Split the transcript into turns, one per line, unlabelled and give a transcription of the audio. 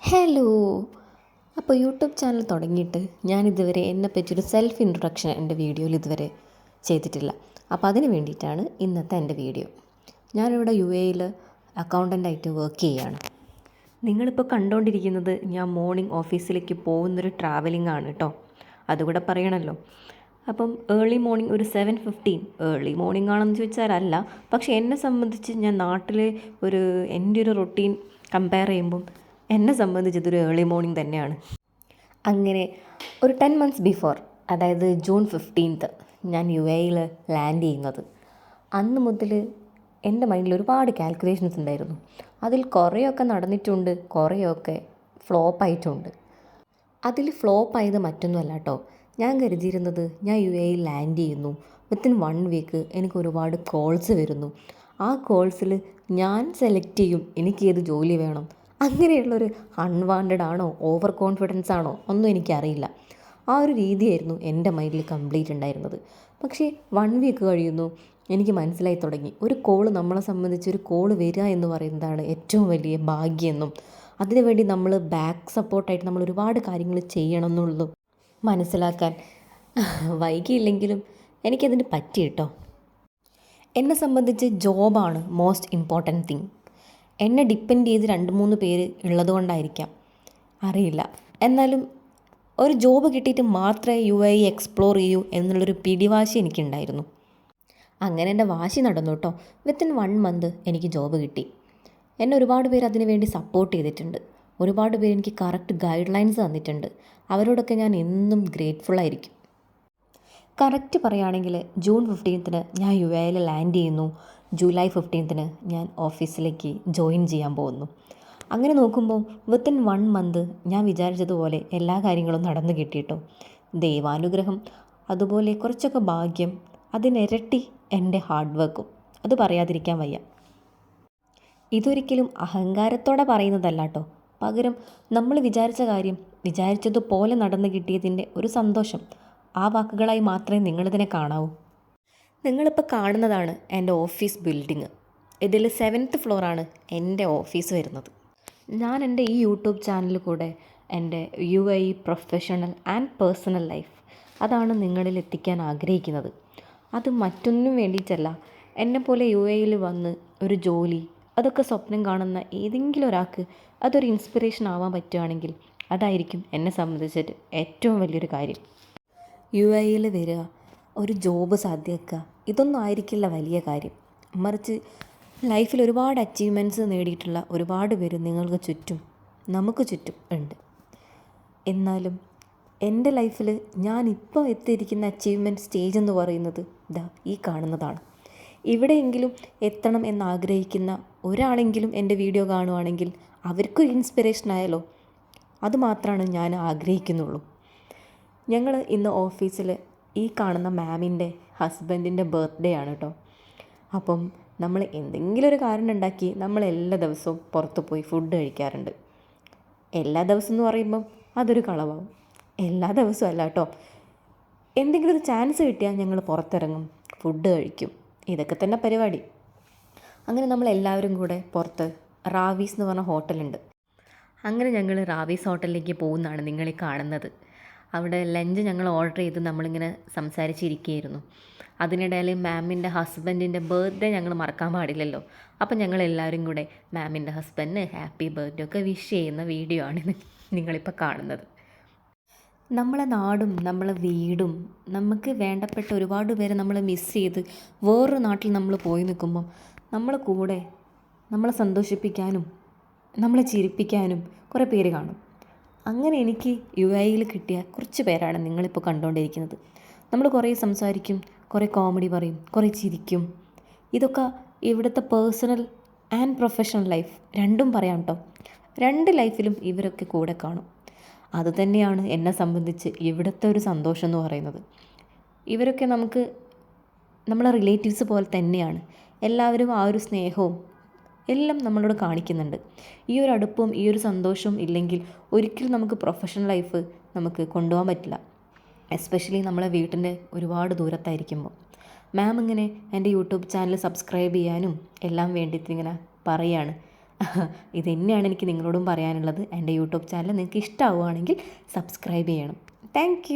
Hello. അപ്പോൾ YouTube channel തുടങ്ങിയിട്ട് ഞാനിതുവരെ എന്നെപ്പറ്റിയൊരു സെൽഫ് ഇൻട്രൊഡക്ഷൻ എൻ്റെ വീഡിയോയിൽ ഇതുവരെ ചെയ്തിട്ടില്ല. അപ്പോൾ അതിന് വേണ്ടിയിട്ടാണ് ഇന്നത്തെ എൻ്റെ വീഡിയോ. ഞാനിവിടെ UAEയിൽ അക്കൗണ്ടൻ്റായിട്ട് വർക്ക് ചെയ്യുകയാണ്. നിങ്ങളിപ്പോൾ കണ്ടുകൊണ്ടിരിക്കുന്നത് ഞാൻ മോർണിംഗ് ഓഫീസിലേക്ക് പോകുന്നൊരു ട്രാവലിംഗ് ആണ് കേട്ടോ, അതുകൂടെ പറയണമല്ലോ. അപ്പം ഏർലി മോർണിംഗ് ഒരു 7:15 ഏർലി മോർണിംഗ് ആണെന്ന് ചോദിച്ചാൽ അല്ല, പക്ഷേ എന്നെ സംബന്ധിച്ച് ഞാൻ നാട്ടിലെ എൻ്റെ ഒരു റൊട്ടീൻ കമ്പയർ ചെയ്യുമ്പം എന്നെ സംബന്ധിച്ച് ഇതൊരു ഏർലി മോർണിംഗ് തന്നെയാണ്. അങ്ങനെ ഒരു 10 months ബിഫോർ, അതായത് ജൂൺ 15 ഞാൻ UAEയിൽ ലാൻഡ് ചെയ്യുന്നത്. അന്ന് മുതൽ എൻ്റെ മൈൻഡിൽ ഒരുപാട് കാൽക്കുലേഷൻസ് ഉണ്ടായിരുന്നു. അതിൽ കുറേയൊക്കെ നടന്നിട്ടുണ്ട്, കുറേയൊക്കെ ഫ്ലോപ്പായിട്ടുണ്ട്. അതിൽ ഫ്ലോപ്പായത് മറ്റൊന്നുമല്ല കേട്ടോ. ഞാൻ കരുതിയിരുന്നത് ഞാൻ UAEയിൽ ലാൻഡ് ചെയ്യുന്നു, വിത്തിൻ 1 വീക്ക് എനിക്ക് ഒരുപാട് കോൾസ് വരുന്നു, ആ കോൾസിൽ ഞാൻ സെലക്ട് ചെയ്യും എനിക്ക് ഏത് ജോലി വേണം. അങ്ങനെയുള്ളൊരു അൺവാണ്ടഡ് ആണോ ഓവർ കോൺഫിഡൻസ് ആണോ ഒന്നും എനിക്കറിയില്ല. ആ ഒരു രീതിയായിരുന്നു എൻ്റെ മൈൻഡിൽ കംപ്ലീറ്റ് ഉണ്ടായിരുന്നത്. പക്ഷേ 1 വീക്ക് കഴിയുന്നു, എനിക്ക് മനസ്സിലായി തുടങ്ങി ഒരു കോള് നമ്മളെ സംബന്ധിച്ച് ഒരു കോള് വരിക എന്ന് പറയുന്നതാണ് ഏറ്റവും വലിയ ഭാഗ്യമെന്നും അതിനുവേണ്ടി നമ്മൾ ബാക്ക് സപ്പോർട്ടായിട്ട് നമ്മൾ ഒരുപാട് കാര്യങ്ങൾ ചെയ്യണം എന്നുള്ളതും മനസ്സിലാക്കാൻ വൈകിയില്ലെങ്കിലും എനിക്കതിന് പറ്റി കേട്ടോ. എന്നെ സംബന്ധിച്ച് ജോബാണ് മോസ്റ്റ് ഇമ്പോർട്ടൻറ്റ് തിങ്. എന്നെ ഡിപ്പെൻഡ് ചെയ്ത് 2-3 പേര് ഉള്ളത് കൊണ്ടായിരിക്കാം, അറിയില്ല. എന്നാലും ഒരു ജോബ് കിട്ടിയിട്ട് മാത്രമേ UAE എക്സ്പ്ലോർ ചെയ്യൂ എന്നുള്ളൊരു പിടിവാശി എനിക്കുണ്ടായിരുന്നു. അങ്ങനെ എൻ്റെ വാശി നടന്നു കേട്ടോ. വിത്തിൻ 1 month എനിക്ക് ജോബ് കിട്ടി. എന്നെ ഒരുപാട് പേര് അതിനു വേണ്ടി സപ്പോർട്ട് ചെയ്തിട്ടുണ്ട്. ഒരുപാട് പേര് എനിക്ക് കറക്റ്റ് ഗൈഡ് ലൈൻസ് തന്നിട്ടുണ്ട്. അവരോടൊക്കെ ഞാൻ എന്നും ഗ്രേറ്റ്ഫുൾ ആയിരിക്കും. കറക്റ്റ് പറയുകയാണെങ്കിൽ ജൂൺ 15 ഞാൻ UAEയിൽ ലാൻഡ് ചെയ്യുന്നു. ജൂലൈ 15 ഞാൻ ഓഫീസിലേക്ക് ജോയിൻ ചെയ്യാൻ പോകുന്നു. അങ്ങനെ നോക്കുമ്പോൾ വിത്തിൻ 1 month ഞാൻ വിചാരിച്ചതുപോലെ എല്ലാ കാര്യങ്ങളും നടന്നു കിട്ടിയിട്ടോ. ദൈവാനുഗ്രഹം, അതുപോലെ കുറച്ചൊക്കെ ഭാഗ്യം, അതിനിരട്ടി എൻ്റെ ഹാർഡ് വർക്കും, അത് പറയാതിരിക്കാൻ വയ്യ. ഇതൊരിക്കലും അഹങ്കാരത്തോടെ പറയുന്നതല്ല കേട്ടോ, പകരം നമ്മൾ വിചാരിച്ച കാര്യം വിചാരിച്ചതുപോലെ നടന്നു കിട്ടിയതിൻ്റെ ഒരു സന്തോഷം. ആ വാക്കുകളായി മാത്രമേ നിങ്ങളിതിനെ കാണാവൂ. നിങ്ങളിപ്പോൾ കാണുന്നതാണ് എൻ്റെ ഓഫീസ് ബിൽഡിങ്. ഇതിൽ 7th ഫ്ലോറാണ് എൻ്റെ ഓഫീസ് വരുന്നത്. ഞാൻ എൻ്റെ ഈ യൂട്യൂബ് ചാനലിൽ കൂടെ എൻ്റെ UAE professional and personal life അതാണ് നിങ്ങളിൽ എത്തിക്കാൻ ആഗ്രഹിക്കുന്നത്. അത് മറ്റൊന്നും വേണ്ടിയിട്ടല്ല, എന്നെപ്പോലെ UAEയിൽ വന്ന് ഒരു ജോലി അതൊക്കെ സ്വപ്നം കാണുന്ന ഏതെങ്കിലും ഒരാൾക്ക് അതൊരു ഇൻസ്പിറേഷൻ ആവാൻ പറ്റുകയാണെങ്കിൽ അതായിരിക്കും എന്നെ സംബന്ധിച്ചിട്ട് ഏറ്റവും വലിയൊരു കാര്യം. UAEയിൽ വരിക, ഒരു ജോബ് സാധ്യമാക്കുക, ഇതൊന്നും ആയിരിക്കില്ല വലിയ കാര്യം. മറിച്ച് ലൈഫിൽ ഒരുപാട് അച്ചീവ്മെൻറ്റ്സ് നേടിയിട്ടുള്ള ഒരുപാട് പേര് നിങ്ങൾക്ക് ചുറ്റും നമുക്ക് ചുറ്റും ഉണ്ട്. എന്നാലും എൻ്റെ ലൈഫിൽ ഞാനിപ്പോൾ എത്തിയിരിക്കുന്ന അച്ചീവ്മെൻറ്റ് സ്റ്റേജ് എന്ന് പറയുന്നത് ഈ കാണുന്നതാണ്. ഇവിടെയെങ്കിലും എത്തണം എന്നാഗ്രഹിക്കുന്ന ഒരാളെങ്കിലും എൻ്റെ വീഡിയോ കാണുവാണെങ്കിൽ അവർക്കൊരു ഇൻസ്പിറേഷൻ ആയാലോ, അതുമാത്രമാണ് ഞാൻ ആഗ്രഹിക്കുന്നുള്ളൂ. ഞങ്ങൾ ഇന്ന് ഓഫീസിൽ ഈ കാണുന്ന മാമിൻ്റെ ഹസ്ബൻഡിൻ്റെ ബർത്ത്ഡേ ആണ് കേട്ടോ. അപ്പം നമ്മൾ എന്തെങ്കിലും ഒരു കാരണം ഉണ്ടാക്കി നമ്മൾ എല്ലാ ദിവസവും പുറത്ത് പോയി ഫുഡ് കഴിക്കാറുണ്ട്. എല്ലാ ദിവസം എന്ന് പറയുമ്പം അതൊരു കളവാകും. എല്ലാ ദിവസവും അല്ല കേട്ടോ, എന്തെങ്കിലും ഒരു ചാൻസ് കിട്ടിയാൽ ഞങ്ങൾ പുറത്തിറങ്ങും, ഫുഡ് കഴിക്കും, ഇതൊക്കെ തന്നെ പരിപാടി. അങ്ങനെ നമ്മളെല്ലാവരും കൂടെ പുറത്ത് റാവീസ് എന്ന് പറഞ്ഞ ഹോട്ടലുണ്ട്. അങ്ങനെ ഞങ്ങൾ റാവീസ് ഹോട്ടലിലേക്ക് പോകുന്നതാണ് നിങ്ങളീ കാണുന്നത്. അവിടെ ലഞ്ച് ഞങ്ങൾ ഓർഡർ ചെയ്ത് നമ്മളിങ്ങനെ സംസാരിച്ചിരിക്കുകയായിരുന്നു. അതിനിടയിൽ മാമിൻ്റെ ഹസ്ബൻഡിൻ്റെ ബർത്ത്ഡേ ഞങ്ങൾ മറക്കാൻ പാടില്ലല്ലോ. അപ്പം ഞങ്ങളെല്ലാവരും കൂടെ മാമിൻ്റെ ഹസ്ബൻഡിന് ഹാപ്പി ബർത്ത്ഡേ ഒക്കെ വിഷ് ചെയ്യുന്ന വീഡിയോ ആണ് നിങ്ങളിപ്പോൾ കാണുന്നത്. നമ്മളെ നാടും നമ്മളെ വീടും നമുക്ക് വേണ്ടപ്പെട്ട ഒരുപാട് പേരെ നമ്മൾ മിസ് ചെയ്ത് വേറൊരു നാട്ടിൽ നമ്മൾ പോയി നിൽക്കുമ്പം നമ്മളെ കൂടെ നമ്മളെ സന്തോഷിപ്പിക്കാനും നമ്മളെ ചിരിപ്പിക്കാനും കുറേ പേര് കാണും. അങ്ങനെ എനിക്ക് UAEയിൽ കിട്ടിയ കുറച്ച് പേരാണ് നിങ്ങളിപ്പോൾ കണ്ടുകൊണ്ടിരിക്കുന്നത്. നമ്മൾ കുറേ സംസാരിക്കും, കുറേ കോമഡി പറയും, കുറേ ചിരിക്കും. ഇതൊക്കെ ഇവിടുത്തെ പേഴ്സണൽ ആൻഡ് പ്രൊഫഷണൽ ലൈഫ് രണ്ടും പറയാം കേട്ടോ. 2 ലൈഫിലും ഇവരൊക്കെ കൂടെ കാണും. അതുതന്നെയാണ് എന്നെ സംബന്ധിച്ച് ഇവിടുത്തെ ഒരു സന്തോഷം എന്ന് പറയുന്നത്. ഇവരൊക്കെ നമുക്ക് നമ്മളെ റിലേറ്റീവ്സ് പോലെ തന്നെയാണ്. എല്ലാവരും ആ ഒരു സ്നേഹവും എല്ലാം നമ്മളോട് കാണിക്കുന്നുണ്ട്. ഈ ഒരു അടുപ്പവും ഈ ഒരു സന്തോഷവും ഇല്ലെങ്കിൽ ഒരിക്കലും നമുക്ക് പ്രൊഫഷണൽ ലൈഫ് നമുക്ക് കൊണ്ടുപോകാൻ പറ്റില്ല. എസ്പെഷ്യലി നമ്മളെ വീട്ടിൻ്റെ ഒരുപാട് ദൂരത്തായിരിക്കുമ്പോൾ. മാം ഇങ്ങനെ എൻ്റെ യൂട്യൂബ് ചാനൽ സബ്സ്ക്രൈബ് ചെയ്യാനും എല്ലാം വേണ്ടിയിട്ട് ഇങ്ങനെ പറയുകയാണ്. ഇത് തന്നെയാണ് എനിക്ക് നിങ്ങളോടും പറയാനുള്ളത്. എൻ്റെ യൂട്യൂബ് ചാനൽ നിങ്ങൾക്ക് ഇഷ്ടമാവുകയാണെങ്കിൽ സബ്സ്ക്രൈബ് ചെയ്യണം. താങ്ക്